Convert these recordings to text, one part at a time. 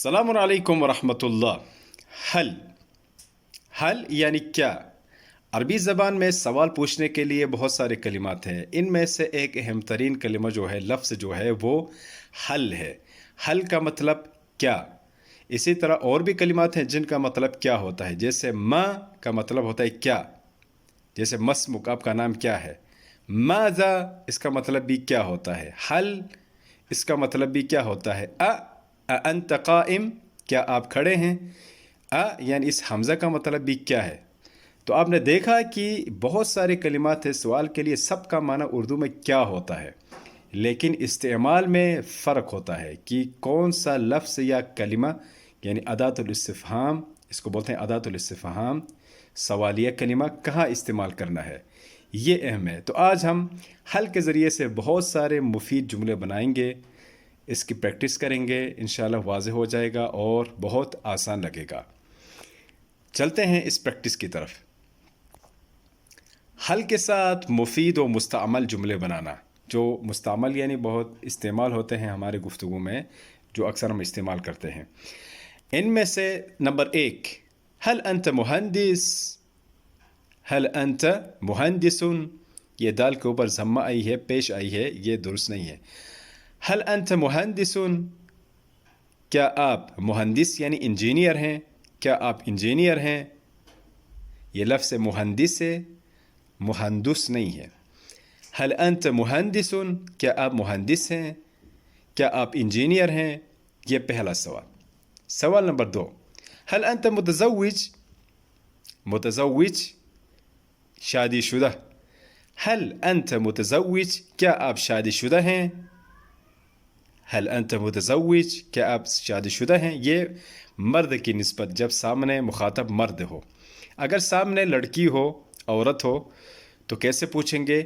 السلام علیکم ورحمۃ اللہ۔ حل یعنی کیا؟ عربی زبان میں سوال پوچھنے کے لیے بہت سارے کلمات ہیں، ان میں سے ایک اہم ترین کلمہ جو ہے، لفظ جو ہے وہ حل ہے۔ حل کا مطلب کیا؟ اسی طرح اور بھی کلمات ہیں جن کا مطلب کیا ہوتا ہے، جیسے ما کا مطلب ہوتا ہے کیا، جیسے مسمک آپ کا نام کیا ہے، ماذا اس کا مطلب بھی کیا ہوتا ہے، حل اس کا مطلب بھی کیا ہوتا ہے، انت قائم کیا آپ کھڑے ہیں، یعنی اس حمزہ کا مطلب بھی کیا ہے۔ تو آپ نے دیکھا کہ بہت سارے کلمات ہیں سوال کے لیے، سب کا معنی اردو میں کیا ہوتا ہے، لیکن استعمال میں فرق ہوتا ہے کہ کون سا لفظ یا کلمہ، یعنی اداۃ الاستفہام، اس کو بولتے ہیں اداۃ الاستفہام، سوالیہ کلمہ کہاں استعمال کرنا ہے، یہ اہم ہے۔ تو آج ہم حل کے ذریعے سے بہت سارے مفید جملے بنائیں گے، اس کی پریکٹس کریں گے، انشاءاللہ واضح ہو جائے گا اور بہت آسان لگے گا۔ چلتے ہیں اس پریکٹس کی طرف۔ حل کے ساتھ مفید و مستعمل جملے بنانا، جو مستعمل یعنی بہت استعمال ہوتے ہیں ہمارے گفتگو میں، جو اکثر ہم استعمال کرتے ہیں۔ ان میں سے نمبر 1، هل انت مہندس، هل انت مہندس، یہ دال کے اوپر ضمہ آئی ہے، پیش آئی ہے، یہ درست نہیں ہے۔ هل انت مہندس، کیا آپ مہندس یعنی انجینئر ہیں، کیا آپ انجینئر ہیں، یہ لفظ مہندس ہے، مہندس نہیں ہے۔ هل انت مہندس، کیا آپ مہندس ہیں، کیا آپ انجینئر ہیں، یہ پہلا سوال۔ سوال نمبر 2، هل انت متزوج، متزوج شادی شدہ، هل انت متزوج، کیا آپ شادی شدہ ہیں، هل انت متزوج، کیا آپ شادی شدہ ہیں، یہ مرد کی نسبت جب سامنے مخاطب مرد ہو۔ اگر سامنے لڑکی ہو، عورت ہو، تو کیسے پوچھیں گے؟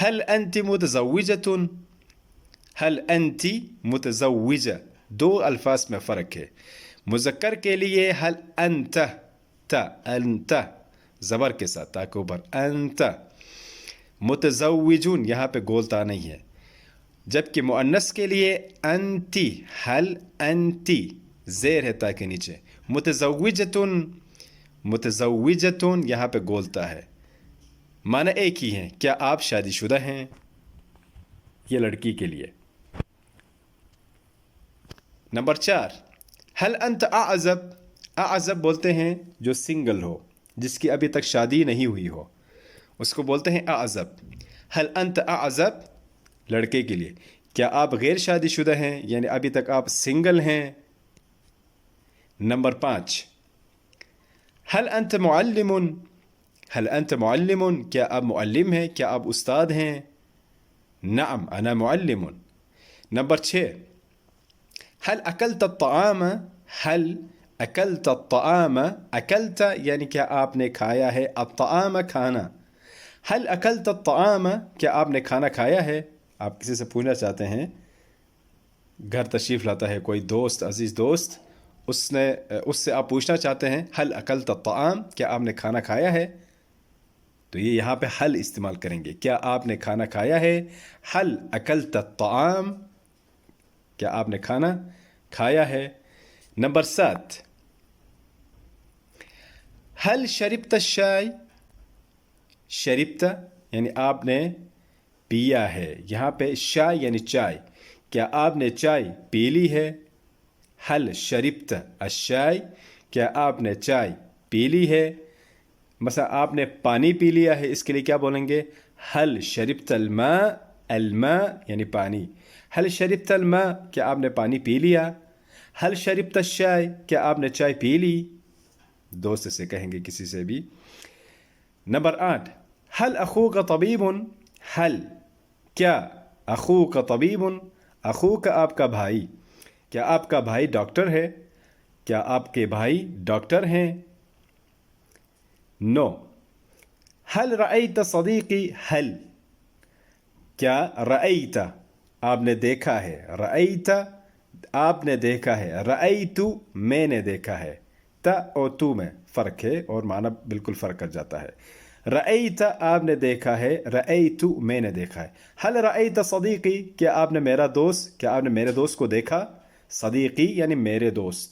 هل انت متزوجۃ، هل انت متزوجہ، دو الفاظ میں فرق ہے۔ مذکر کے لیے هل انت، انت زبر کے ساتھ تا کے اوپر، انت متزوجون، یہاں پہ گولتا نہیں ہے۔ جبکہ مؤنث کے لیے انتی، هل انتی زیر ہے تا کے نیچے، متزوجتن، متزوجتن یہاں پہ گولتا ہے۔ معنی ایک ہی ہے، کیا آپ شادی شدہ ہیں، یہ لڑکی کے لیے۔ نمبر 4، هل انت اعزب، اعزب بولتے ہیں جو سنگل ہو، جس کی ابھی تک شادی نہیں ہوئی ہو، اس کو بولتے ہیں اعزب۔ هل انت اعزب لڑکے کے لیے، کیا آپ غیر شادی شدہ ہیں، یعنی ابھی تک آپ سنگل ہیں۔ نمبر 5، هل انت معلم، هل انت معلم، کیا آپ معلم ہیں، کیا آپ استاد ہیں۔ نعم انا معلم۔ نمبر 6، هل اکلت الطعام، هل اکلت الطعام، اکلت یعنی کیا آپ نے کھایا ہے، الطعام کھانا، هل اکلت الطعام، کیا آپ نے کھانا کھایا ہے۔ آپ کسی سے پوچھنا چاہتے ہیں، گھر تشریف لاتا ہے کوئی دوست، عزیز دوست، اس سے آپ پوچھنا چاہتے ہیں هل اکلت الطعام، کیا آپ نے کھانا کھایا ہے، تو یہ یہاں پہ حل استعمال کریں گے، کیا آپ نے کھانا کھایا ہے، هل اکلت الطعام، کیا آپ نے کھانا کھایا ہے۔ نمبر 7، هل شربت الشاي، شربت یعنی آپ نے پیا ہے، یہاں پہ شائے یعنی چائے، کیا آپ نے چائے پی لی ہے۔ هل شربت الشاي، کیا آپ نے چائے پی لی ہے۔ مثلا آپ نے پانی پی لیا ہے، اس کے لیے کیا بولیں گے؟ هل شربت الماء، الماء یعنی پانی، هل شربت الماء، کیا آپ نے پانی پی لیا۔ هل شربت الشاي، کیا آپ نے چائے پی لی، دوست سے کہیں گے کسی سے بھی۔ نمبر 8، هل اخوک طبیب، هل کیا اخوک طبیب، اخوک آپ کا بھائی، کیا آپ کا بھائی ڈاکٹر ہے، کیا آپ کے بھائی ڈاکٹر ہیں۔ نو، هل رأیت صدیقی، هل کیا رأیت آپ نے دیکھا ہے، رأیت آپ نے دیکھا ہے، رأیت میں نے دیکھا ہے، تا اور تو میں فرق ہے اور معنی بالکل فرق کر جاتا ہے۔ رأیت آپ نے دیکھا ہے، رأیت میں نے دیکھا ہے۔ هل رأیت صدیقی، کیا آپ نے میرا دوست، کیا آپ نے میرے دوست کو دیکھا، صدیقی یعنی میرے دوست،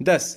10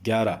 11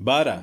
12